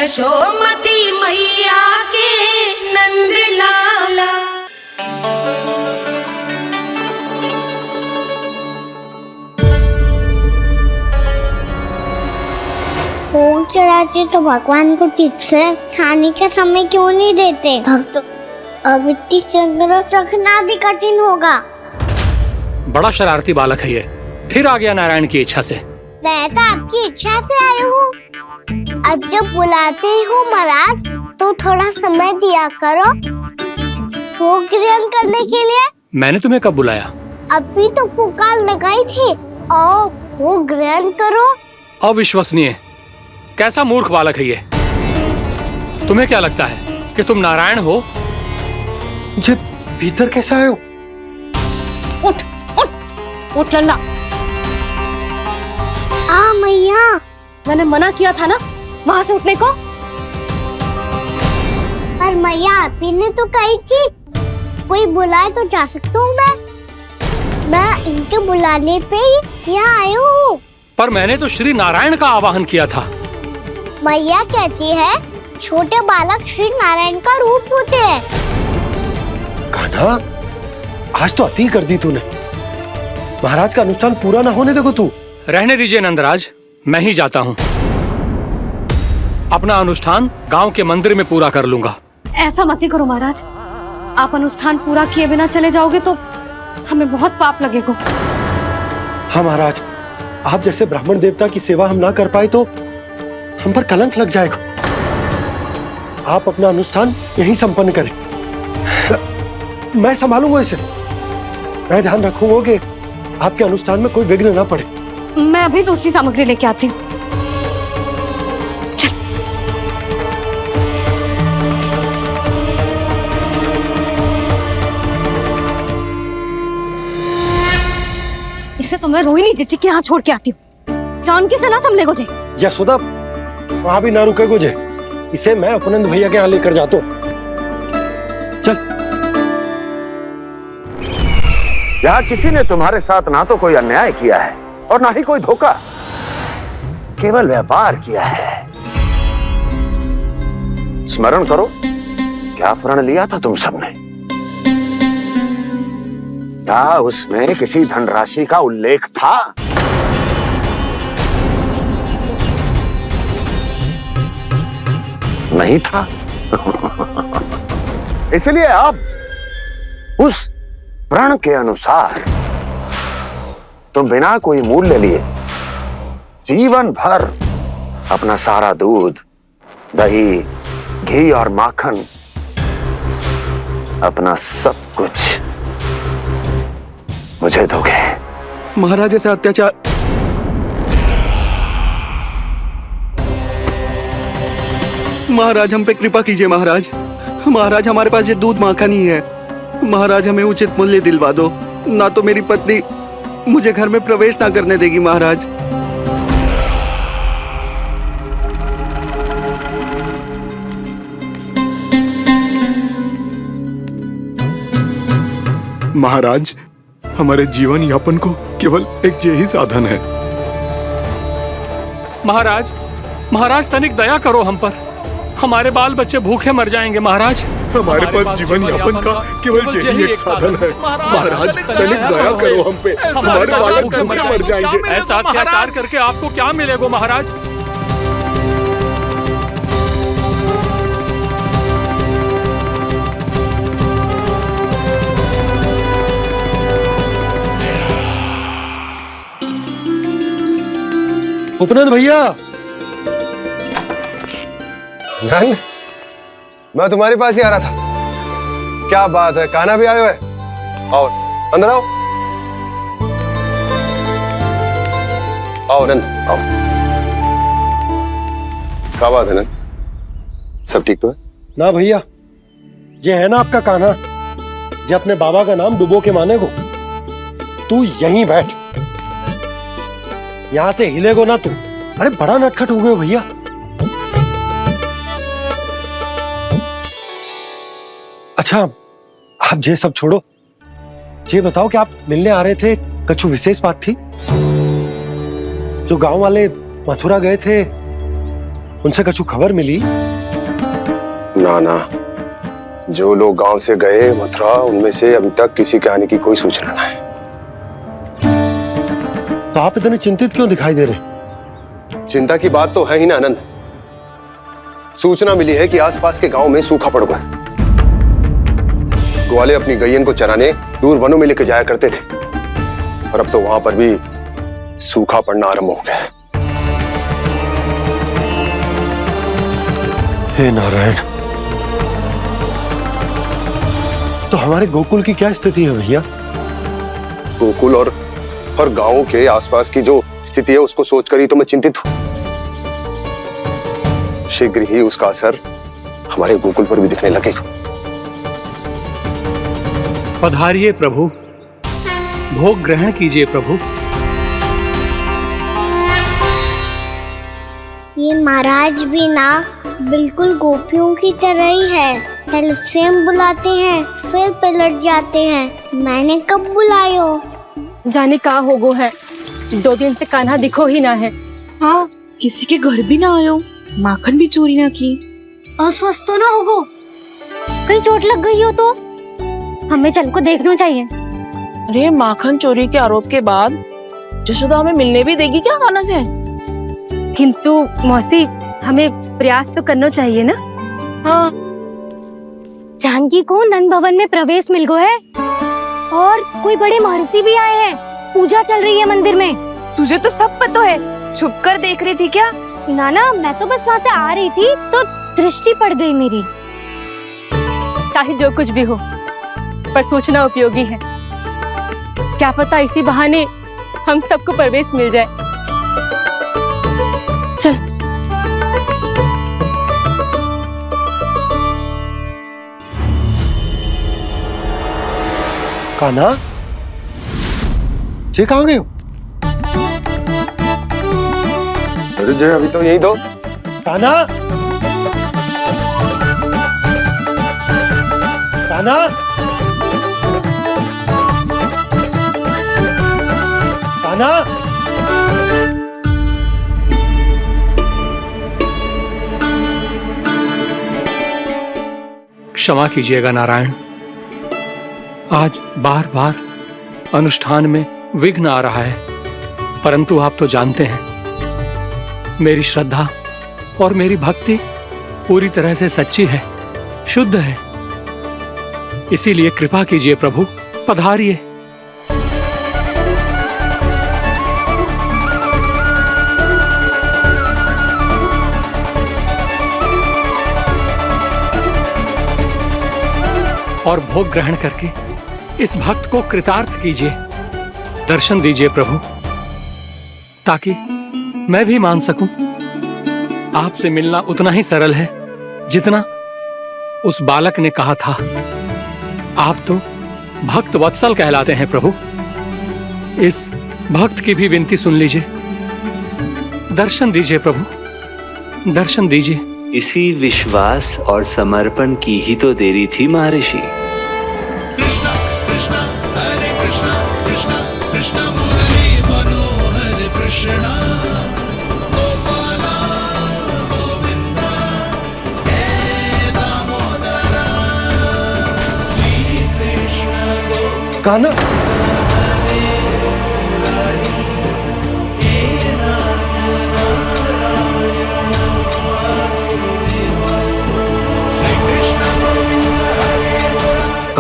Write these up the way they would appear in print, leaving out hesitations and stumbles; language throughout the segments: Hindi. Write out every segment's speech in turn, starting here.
यशोमती मैया के नंद लाला। भोग चढ़ाते तो भगवान को ठीक से खाने का समय क्यों नहीं देते? भक्त अब इतनी संग्रह रखना भी कठिन होगा। बड़ा शरारती बालक है ये, फिर आ गया नारायण की इच्छा से। मैं तो आपकी इच्छा से आई हूँ। अब जब बुलाते हो महाराज तो थोड़ा समय दिया करो भोग ग्रहण करने के लिए। मैंने तुम्हें कब बुलाया? अभी तो पुकार लगाई थी और भोग ग्रहण करो। अविश्वसनीय, कैसा मूर्ख बालक है ये। तुम्हें क्या लगता है कि तुम नारायण हो? जी भीतर कैसे आए हो? उठ उठ उठ लल्ला। मैया, मैंने मना किया था ना वहाँ से उठने को। पर मैया आपी ने तो कही थी कोई बुलाए तो जा सकता हूँ मैं इनके बुलाने पे ही यहाँ आई हूँ। पर मैंने तो श्री नारायण का आवाहन किया था। मैया कहती है छोटे बालक श्री नारायण का रूप होते हैं। कान्हा, आज तो अति कर दी तूने। महाराज का अनुष्ठान पूरा ना होने देखो तू। रहने दीजिए नंदराज, मैं ही जाता हूँ। अपना अनुष्ठान गांव के मंदिर में पूरा कर लूंगा। ऐसा मत ही करो महाराज, आप अनुष्ठान पूरा किए बिना चले जाओगे तो हमें बहुत पाप लगेगा। हाँ महाराज, आप जैसे ब्राह्मण देवता की सेवा हम ना कर पाए तो हम पर कलंक लग जाएगा। आप अपना अनुष्ठान यहीं संपन्न करें, मैं संभालूंगा इसे। मैं ध्यान रखूंगा कि आपके अनुष्ठान में कोई विघ्न ना पड़े। मैं अभी दूसरी सामग्री लेके आती हूँ। इसे तो मैं रोहिणी जीजी के यहाँ छोड़ के आती हूँ। जानकी से ना संभले गुजे। यशोदा, वहां भी ना रुके गुजे। इसे मैं अपनंद भैया के यहाँ लेकर जाता हूँ। चल। यहाँ किसी ने तुम्हारे साथ ना तो कोई अन्याय किया है और ना ही कोई धोखा, केवल व्यापार किया है। स्मरण करो, क्या प्रण लिया था तुम सबने? क्या उसमें किसी धनराशि का उल्लेख था? नहीं था। इसलिए अब उस प्रण के अनुसार तुम बिना कोई मूल्य लिए जीवन भर अपना सारा दूध, दही, घी और माखन, अपना सब कुछ मुझे दोगे। महाराज ऐसा अत्याचार। महाराज हम पे कृपा कीजिए। महाराज, महाराज हमारे पास ये दूध माखन ही है। महाराज हमें उचित मूल्य दिलवा दो, ना तो मेरी पत्नी मुझे घर में प्रवेश ना करने देगी। महाराज, महाराज हमारे जीवन यापन को केवल एक यही साधन है। महाराज, महाराज तनिक दया करो हम पर। हमारे बाल बच्चे भूखे मर जाएंगे महाराज। हमारे पास जीवन यापन का केवल यही एक साधन है। महाराज तनिक दया करो हम पे, हमारे बालक भूखे मर जाएंगे। ऐसा अत्याचार करके आपको क्या मिलेगा महाराज? उपनंद भैया, नंद, मैं तुम्हारे पास ही आ रहा था। क्या बात है, कान्हा भी आए हुए? आओ अंदर आओ। आओ नंद, आओ। क्या बात है नंद, सब ठीक तो है? ना भैया, ये है ना आपका कान्हा, ये अपने बाबा का नाम डुबो के माने को। तू यहीं बैठ, यहां से हिलेगो ना तू। अरे बड़ा नटखट हो गए भैया। अच्छा, आप ये सब छोड़ो, ये बताओ कि आप मिलने आ रहे थे, कछु विशेष बात थी? जो गांव वाले मथुरा गए थे, उनसे कुछ खबर मिली? ना ना, जो लोग गांव से गए मथुरा, उनमें से अभी तक किसी के आने की कोई सूचना नहीं है। तो आप इतने चिंतित क्यों दिखाई दे रहे? चिंता की बात तो है ही ना आनंद। सूचना मिली है कि आसपास के गांव में सूखा पड़ गया। ग्वाले अपनी गैयन को चराने दूर वनों में लेके जाया करते थे, और अब तो वहां पर भी सूखा पड़ना आरंभ हो गया है। हे नारायण, तो हमारे गोकुल की क्या स्थिति है भैया? गोकुल और गांवों के आसपास की जो स्थिति है उसको सोचकर ही तो मैं चिंतित हूं। शीघ्र ही उसका असर हमारे गोकुल पर भी दिखने लगेगा। पधारिए प्रभु, भोग ग्रहण कीजिए प्रभु। ये महाराज भी ना बिल्कुल गोपियों की तरह ही है। पहले स्वयं बुलाते हैं, फिर पलट जाते हैं। मैंने कब बुलाए हो? जाने का होगो है, 2 दिन से कान्हा दिखो ही ना है। हाँ, किसी के घर भी ना आयो, माखन भी चोरी ना की। अस्वस्थ तो ना होगो, कहीं चोट लग गई हो तो हमें चल को देखना चाहिए। अरे माखन चोरी के आरोप के बाद जशोदा हमें मिलने भी देगी क्या कान्हा से? किंतु मौसी, हमें प्रयास तो करना चाहिए ना। हाँ, जानकी को नंद भवन में प्रवेश मिल गो है और कोई बड़े महर्षि भी आए हैं। पूजा चल रही है मंदिर में। तुझे तो सब पता है, छुप कर देख रही थी क्या? नाना, मैं तो बस वहाँ से आ रही थी तो दृष्टि पड़ गई मेरी। चाहे जो कुछ भी हो, पर सूचना उपयोगी है। क्या पता इसी बहाने हम सबको प्रवेश मिल जाए। चल। कान्हा, जी कहाँ गए हो? अरे जय, अभी तो यही दो। कान्हा, कान्हा, कान्हा। क्षमा कीजिएगा नारायण, आज बार बार अनुष्ठान में विघ्न आ रहा है, परंतु आप तो जानते हैं मेरी श्रद्धा और मेरी भक्ति पूरी तरह से सच्ची है, शुद्ध है। इसीलिए कृपा कीजिए प्रभु, पधारिए। और भोग ग्रहण करके इस भक्त को कृतार्थ कीजिए। दर्शन दीजिए प्रभु, ताकि मैं भी मान सकूं। आपसे मिलना उतना ही सरल है जितना उस बालक ने कहा था। आप तो भक्त वत्सल कहलाते हैं प्रभु। इस भक्त की भी विनती सुन लीजिए। दर्शन दीजिए प्रभु, दर्शन दीजिए। इसी विश्वास और समर्पण की ही तो देरी थी महर्षि। कान्हा,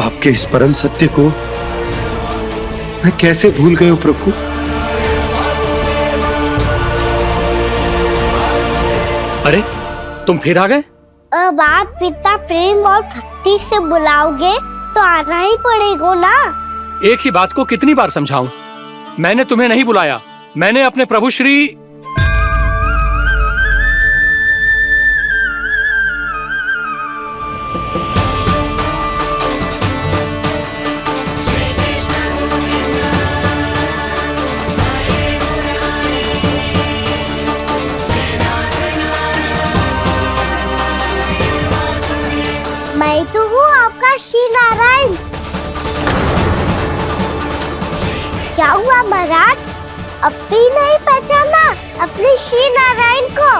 आपके इस परम सत्य को मैं कैसे भूल गया प्रभु? अरे, तुम फिर आ गए? अब आप पिता प्रेम और भक्ति से बुलाओगे तो आना ही पड़ेगा ना। एक ही बात को कितनी बार समझाऊं? मैंने तुम्हें नहीं बुलाया, मैंने अपने प्रभु श्री मैं तो हूँ आपका श्री नारायण। क्या हुआ महाराज, अब भी नहीं पहचाना अपने श्री नारायण को?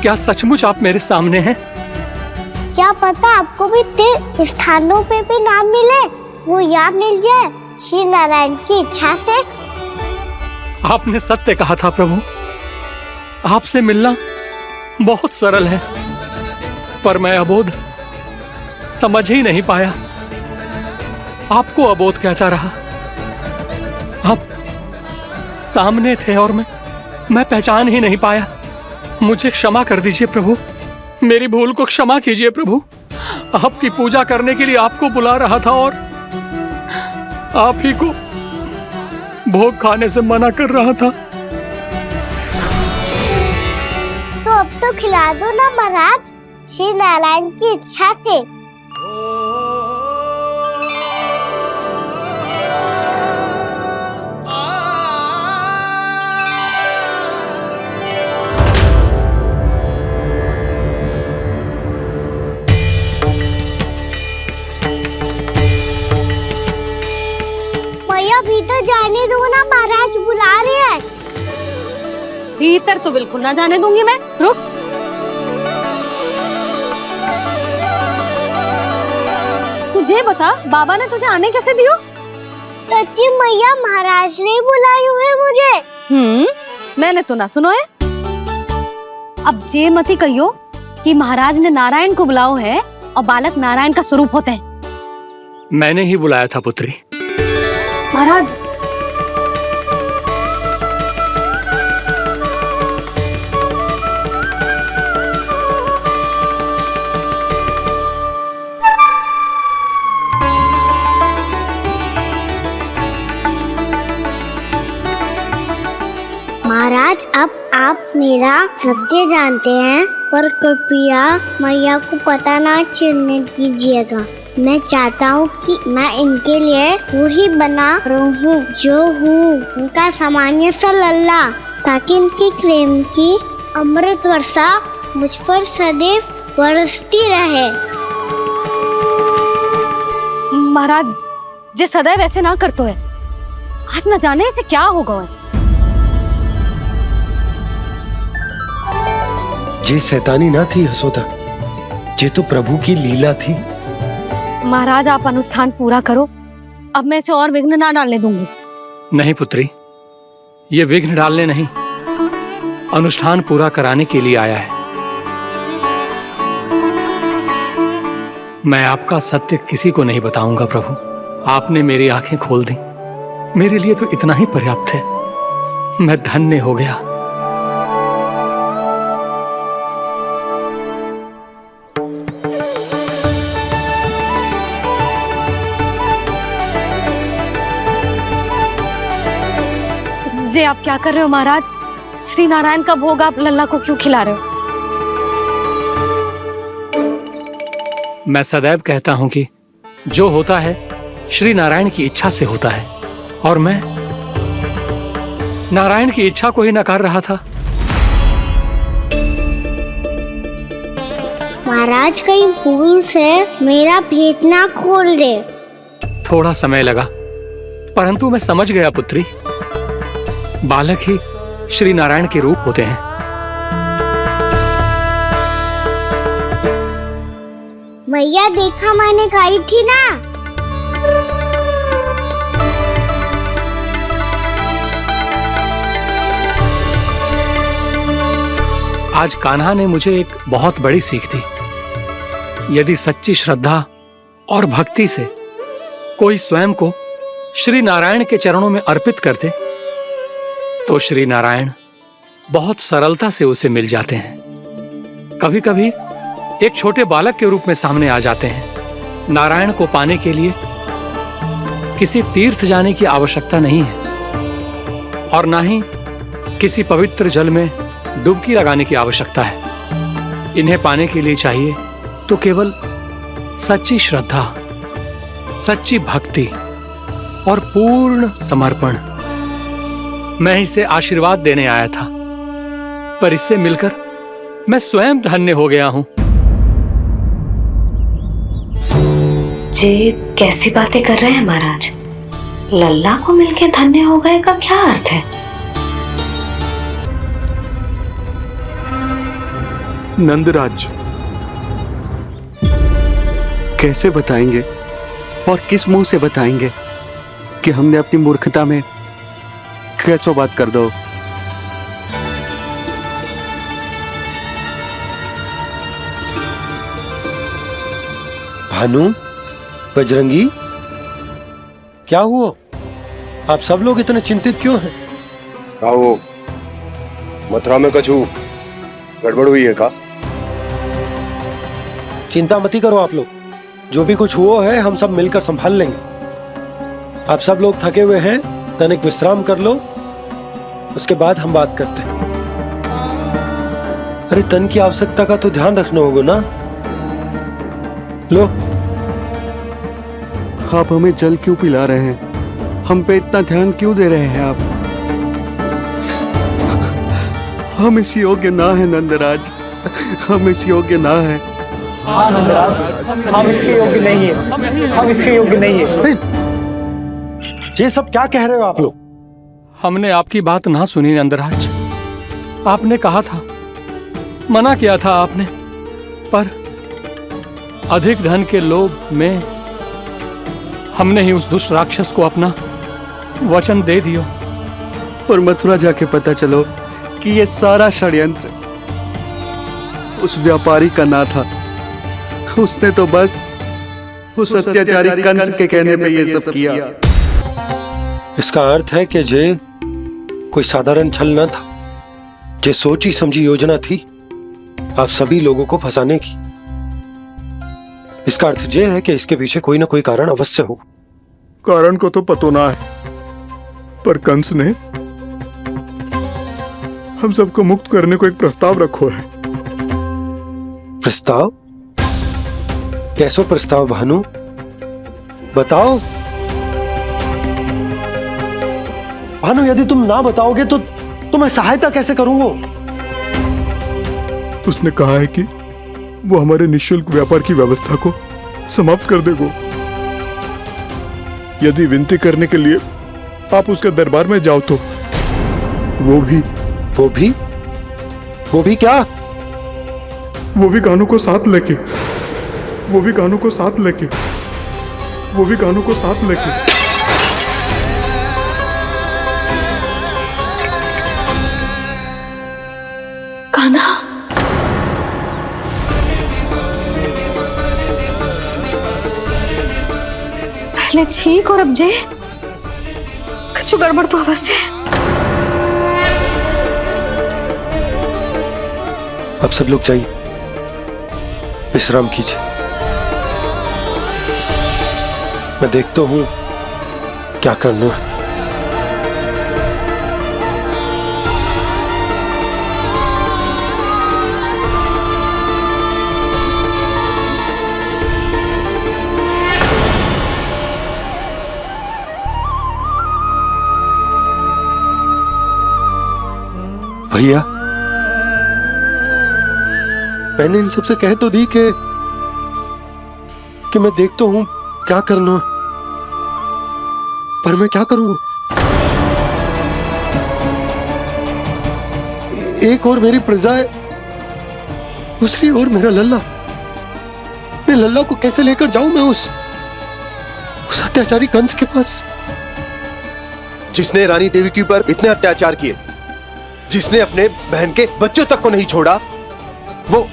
क्या सचमुच आप मेरे सामने हैं? क्या पता आपको भी तीर्थ स्थानों पे भी नाम मिले, वो यहाँ मिल जाए श्री नारायण की इच्छा से। आपने सत्य कहा था प्रभु, आपसे मिलना बहुत सरल है, पर मैं अबोध समझ ही नहीं पाया। आपको अबोध कहता रहा। आप सामने थे और मैं पहचान ही नहीं पाया। मुझे क्षमा कर दीजिए प्रभु, मेरी भूल को क्षमा कीजिए प्रभु। आपकी पूजा करने के लिए आपको बुला रहा था और आप ही को भोग खाने से मना कर रहा था। तो अब तो खिला दो ना महाराज, श्री नारायण की इच्छा से। मैया भीतर जाने दो ना, महाराज बुला रहे हैं। भीतर तो बिल्कुल ना जाने दूंगी मैं। रुक। तुझे बता, बाबा ने तुझे आने कैसे दियो? सच्ची मैया, महाराज ने बुलाई हुई मुझे। मैंने तो ना सुनो है। अब जे मती कहियो कि महाराज ने नारायण को बुलाओ है और बालक नारायण का स्वरूप होते हैं। मैंने ही बुलाया था पुत्री। महाराज, महाराज अब आप मेरा सत्य जानते हैं, पर कृपया मैया को पता ना चलने दीजिएगा। मैं चाहता हूँ कि मैं इनके लिए वही बना रहूँ जो हूँ, उनका सामान्य सा लल्ला, ताकि इनकी प्रेम की अमृत वर्षा मुझ पर सदैव बरसती रहे। महाराज जे सदैव ऐसे ना करतो है, आज न जाने इसे क्या होगा। जे शैतानी ना थी यशोदा, जे तो प्रभु की लीला थी। महाराज आप अनुष्ठान पूरा करो, अब मैं इसे और विघ्न ना डालने दूंगी। नहीं पुत्री, ये विघ्न डालने नहीं, अनुष्ठान पूरा कराने के लिए आया है। मैं आपका सत्य किसी को नहीं बताऊंगा प्रभु। आपने मेरी आंखें खोल दी, मेरे लिए तो इतना ही पर्याप्त है। मैं धन्य हो गया। जे आप क्या कर रहे हो महाराज? श्री नारायण का भोग आप लल्ला को क्यों खिला रहे हो? मैं सदैव कहता हूं कि जो होता है श्री नारायण की इच्छा से होता है, और मैं नारायण की इच्छा को ही नकार रहा था। महाराज कहीं भूल से मेरा भेद ना खोल दे। थोड़ा समय लगा, परंतु मैं समझ गया पुत्री। बालक ही श्री नारायण के रूप होते हैं। मैया देखा, मैंने कही थी ना। आज कान्हा ने मुझे एक बहुत बड़ी सीख दी। यदि सच्ची श्रद्धा और भक्ति से कोई स्वयं को श्री नारायण के चरणों में अर्पित कर दे, तो श्री नारायण बहुत सरलता से उसे मिल जाते हैं। कभी कभी एक छोटे बालक के रूप में सामने आ जाते हैं। नारायण को पाने के लिए किसी तीर्थ जाने की आवश्यकता नहीं है, और ना ही किसी पवित्र जल में डुबकी लगाने की आवश्यकता है। इन्हें पाने के लिए चाहिए तो केवल सच्ची श्रद्धा, सच्ची भक्ति और पूर्ण समर्पण। मैं इसे आशीर्वाद देने आया था, पर इससे मिलकर मैं स्वयं धन्य हो गया हूं। जी कैसी बातें कर रहे हैं महाराज? लल्ला को मिलके धन्य हो गए का क्या अर्थ है? नंदराज, कैसे बताएंगे और किस मुंह से बताएंगे कि हमने अपनी मूर्खता में कैसो बात कर दो। भानु, बजरंगी, क्या हुआ? आप सब लोग इतने चिंतित क्यों हैं? आओ, मथुरा में कछु गड़बड़ हुई है का? चिंता मती करो आप लोग, जो भी कुछ हुआ है हम सब मिलकर संभाल लेंगे। आप सब लोग थके हुए हैं, तनिक विश्राम कर लो, उसके बाद हम बात करते हैं। अरे तन की आवश्यकता का तो ध्यान रखना होगा ना। लो, आप हमें जल क्यों पिला रहे हैं? हम पे इतना ध्यान क्यों दे रहे हैं आप? हम इस योग्य ना है नंदराज, हम इस योग्य ना है। हाँ नंदराज, हम इसके योग्य नहीं है, हम इसके योग्य नहीं है। ये सब क्या कह रहे हो आप लोग? हमने आपकी बात ना सुनी नंदराज। आपने कहा था, मना किया था आपने, पर अधिक धन के लोभ में हमने ही उस दुष्ट राक्षस को अपना वचन दे दियो। और मथुरा जाके पता चलो कि ये सारा षड्यंत्र उस व्यापारी का ना था। उसने तो बस उस अत्याचारी कंस के कहने पे ये सब किया। इसका अर्थ है कि जे कोई साधारण छल न था, जे सोची समझी योजना थी आप सभी लोगों को फंसाने की। इसका अर्थ ये है कि इसके पीछे कोई ना कोई कारण अवश्य हो। कारण को तो पतो ना है, पर कंस ने हम सबको मुक्त करने को एक प्रस्ताव रखो है। प्रस्ताव? कैसो प्रस्ताव भानु, बताओ। भानु, यदि तुम ना बताओगे तो मैं सहायता कैसे करूंगा? उसने कहा है कि वो हमारे निःशुल्क व्यापार की व्यवस्था को समाप्त कर देगा यदि विनती करने के लिए आप उसके दरबार में जाओ तो। वो भी क्या? वो भी कानों को साथ लेके, वो भी कानों को साथ लेके, वो भी कानों को साथ लेके। कान्हा, पहले ठीक और अब जे कुछ गड़बड़ तो अवश्य है। अब सब लोग जाइए, विश्राम कीजिए। मैं देखता हूं क्या करना है। भैया, मैंने इन सबसे कह तो दी कि मैं देखता हूं क्या करना, पर मैं क्या करूंगा? एक और मेरी प्रजा है, दूसरी ओर मेरा लल्ला। मैं लल्ला को कैसे लेकर जाऊं मैं उस अत्याचारी कंस के पास? जिसने रानी देवी के ऊपर इतने अत्याचार किए, जिसने अपने बहन के बच्चों तक को नहीं छोड़ा, वो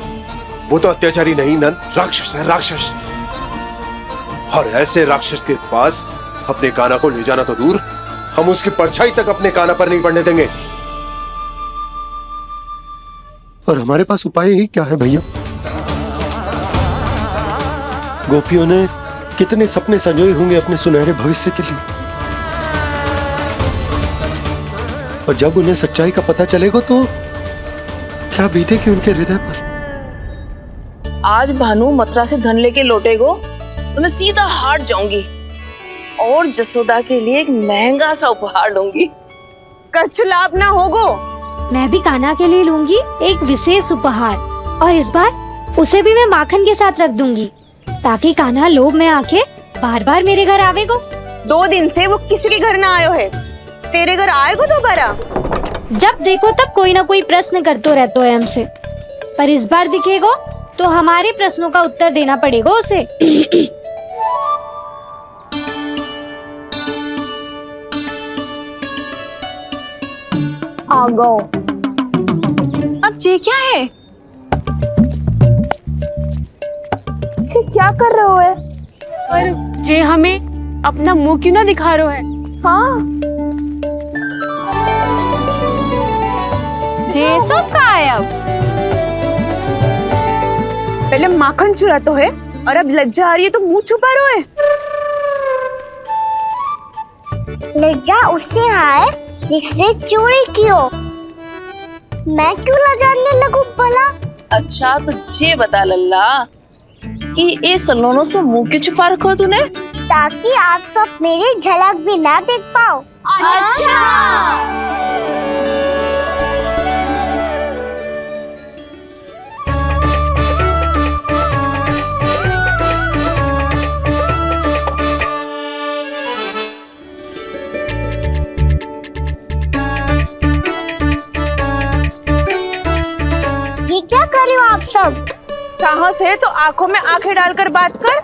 तो अत्याचारी नहीं नंद, राक्षस है, राक्षस। और ऐसे राक्षस के पास अपने कान्हा को ले जाना तो दूर, हम उसकी परछाई तक अपने कान्हा पर नहीं पड़ने देंगे। और हमारे पास उपाय ही क्या है भैया? गोपियों ने कितने सपने संजोए होंगे अपने सुनहरे भविष्य के लिए, और जब उन्हें सच्चाई का पता चलेगा तो क्या बीतेगी उनके हृदय पर? आज भानु मथुरा से धन लेके लौटेगो तो मैं सीधा हाट जाऊंगी और जसोदा के लिए एक महंगा सा उपहार लूंगी। कछु लाभ ना होगो। मैं भी कान्हा के लिए लूंगी एक विशेष उपहार, और इस बार उसे भी मैं माखन के साथ रख दूंगी, ताकि कान्हा लोभ में आके बार बार मेरे घर आवेगो। 2 दिन से वो किसी के घर ना आयो है, तेरे घर आएगो दोबारा? जब देखो तब कोई ना कोई प्रश्न करते रहते हो हमसे। पर इस बार दिखेगा तो हमारे प्रश्नों का उत्तर देना पड़ेगा उसे। आ गो। अब ये क्या है? ये क्या कर रहे हो है? और जे हमें अपना मुंह क्यों ना दिखा रहा है? हाँ, जे सब का है अब? पहले माखन चुरा तो है और अब लज्जा आ रही है तो मुंह छुपा रहे है। लज्जा उससे है जिसने चोरी की हो। मैं क्यों लजाने लगूं भला? अच्छा तो ये बता लल्ला कि ये सलोनों से मुंह क्यों छुपा रखो तूने? ताकि आप सब मेरी झलक भी ना देख पाओ। अच्छा। ये क्या कर रहे हो आप सब? साहस है तो आंखों में आंखें डालकर बात कर।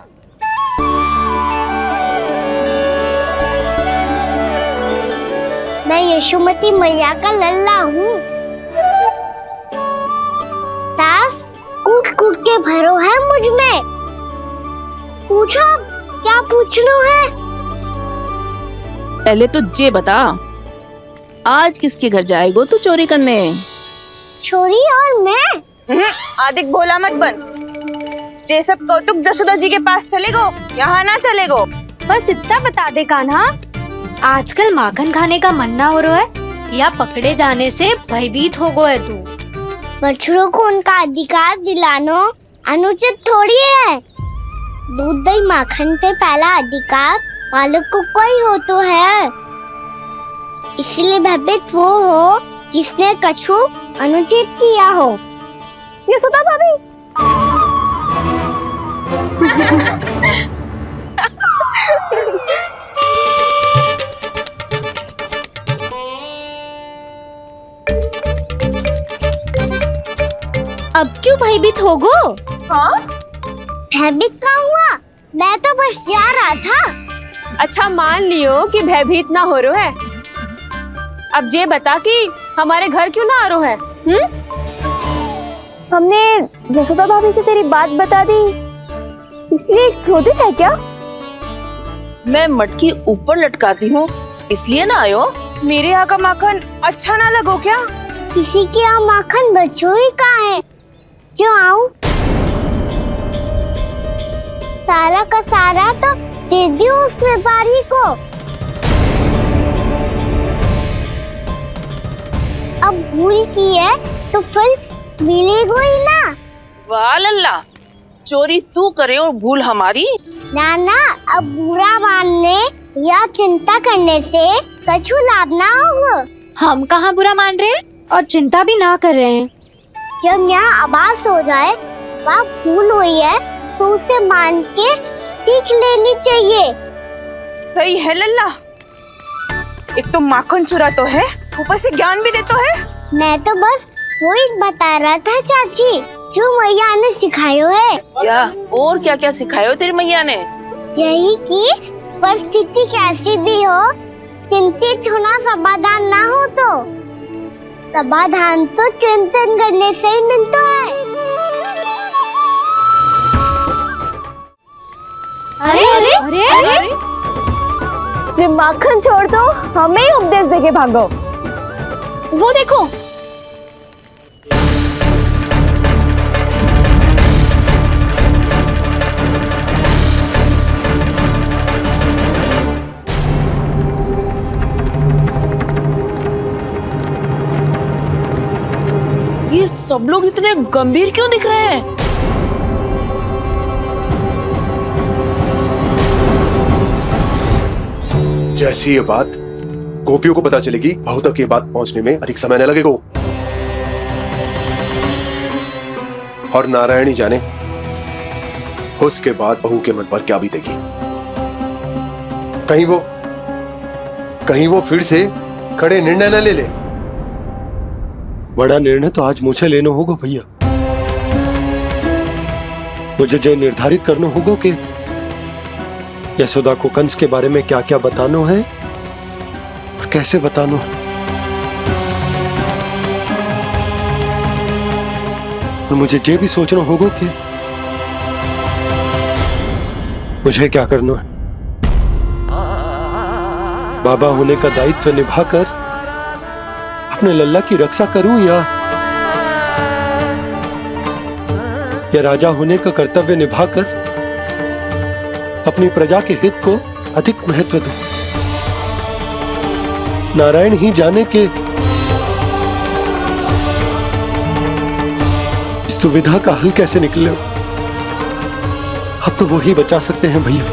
मैं यशोमती मैया का लल्ला हूँ। सास कूट कूट के भरो है मुझ में। पूछो क्या पूछना है? पहले तो ये बता, आज किसके घर जाएगो तू चोरी करने? छोरी और मैं? आदिक भोला मत बन। जे सब कौतुक जशोदा जी के पास चलेगो, यहाँ ना चलेगो। बस इतना बता दे कान्हा, आजकल माखन खाने का मन ना हो रहा है या पकड़े जाने से भयभीत हो गया है तू? बछड़ों को उनका अधिकार दिलाना अनुचित थोड़ी है। दूध दही माखन पे पहला अधिकार मालिक को कोई हो तो है। इसलिए भयभीत वो हो जिसने कछु अनुचित किया हो। ये सुधा भाभी। अब क्यों भयभीत हो गो? हाँ? भयभीत क्या हुआ? मैं तो बस जा रहा था। अच्छा मान लियो कि भयभीत ना हो रहा है। अब ये बता कि हमारे घर क्यों ना आ रहा है? हमने जसोदा भाभी से तेरी बात बता दी, इसलिए क्रोधित है क्या? मैं मटकी ऊपर लटकाती हूँ इसलिए ना आयो? मेरे यहाँ का माखन अच्छा ना लगो क्या? किसी के यहाँ माखन बच्चों ही कहाँ है जो आऊं? सारा का सारा तो दे दियो उस व्यापारी को। अब भूल की है तो फिर मिलेगो ही ना। वाह लल्ला, चोरी तू करे और भूल हमारी। नाना, अब बुरा मानने या चिंता करने से कछु लाभ ना होगा। हम कहाँ बुरा मान रहे हैं और चिंता भी ना कर रहे हैं। जब यहाँ आवाज हो जाए वहाँ भूल हुई है तो उसे मान के सीख लेनी चाहिए। सही है लल्ला, एक तो माखन चुरा तो है, ऊपर से ज्ञान भी दे तो है। मैं तो बस वही बता रहा था चाची जो मैया ने सिखायो है। क्या और क्या क्या सिखायो तेरी मैया ने? यही कि परिस्थिति कैसी भी हो चिंतित होना समाधान ना हो तो समाधान तो चिंतन करने से ही मिलता है। अरे अरे अरे, अरे? जे माखन छोड़ दो, हमें ही उपदेश देके भागो। वो देखो, ये सब लोग इतने गंभीर क्यों दिख रहे हैं? जैसी ये बात गोपियों को पता चलेगी, बहू तक ये बात पहुंचने में अधिक समय न लगेगा। और नारायणी जाने उसके बाद बहू के मन पर क्या बीतेगी। कहीं वो फिर से खड़े निर्णय न ले ले। बड़ा निर्णय तो आज मुझे लेना होगा भैया। मुझे जो निर्धारित करना होगा कि यशोदा को कंस के बारे में क्या क्या बताना है और कैसे बताना है। और मुझे ये भी सोचना होगा कि मुझे क्या करना है। बाबा होने का दायित्व निभाकर अपने लल्ला की रक्षा करूं या राजा होने का कर्तव्य निभाकर अपनी प्रजा के हित को अधिक महत्व दूं। नारायण ही जाने के इस दुविधा का हल कैसे निकले। अब तो वो ही बचा सकते हैं भैया।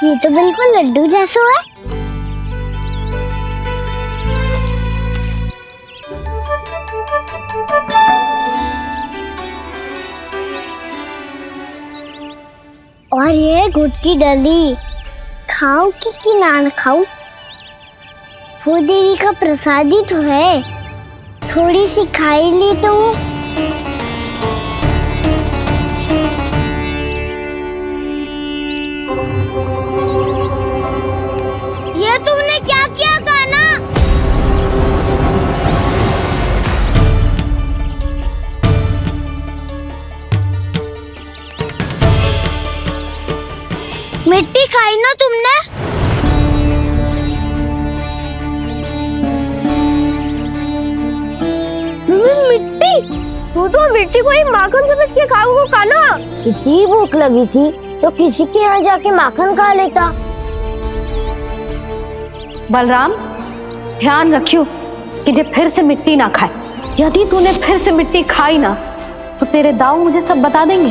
ये तो बिल्कुल लड्डू जैसा है। और ये गुड़ की डली खाऊं कि ना खाऊं? वो देवी का प्रसाद ही तो है, थोड़ी सी खाई ली तो। ये तुमने क्या किया कान्हा? मिट्टी खाई ना तुमने? मिट्टी? तू तो मिट्टी को ही माखन से लग के खाओगे कान्हा। इतनी भूख लगी थी तो किसी के यहाँ जाके माखन खा लेता। बलराम, ध्यान रखियो कि जे फिर से मिट्टी ना खाए। यदि तूने फिर से मिट्टी खाई ना तो तेरे दाऊ मुझे सब बता देंगे।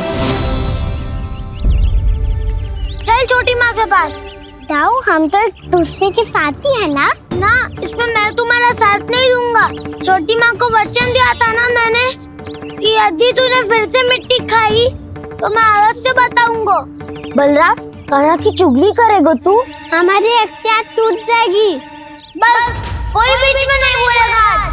चल छोटी माँ के पास। दाऊ, हम तो एक दूसरे के साथी है ना? ना, इसमें मैं तुम्हारा साथ नहीं दूंगा। छोटी माँ को वचन दिया था ना मैंने कि यदि तूने फिर से मिट्टी खाई तो मैं अलग से बताऊंगा। बलराम, कान्हा की चुगली करेगा तू? हमारी अख्तियार टूट जाएगी। बस कोई बीच में नहीं बोलेगा।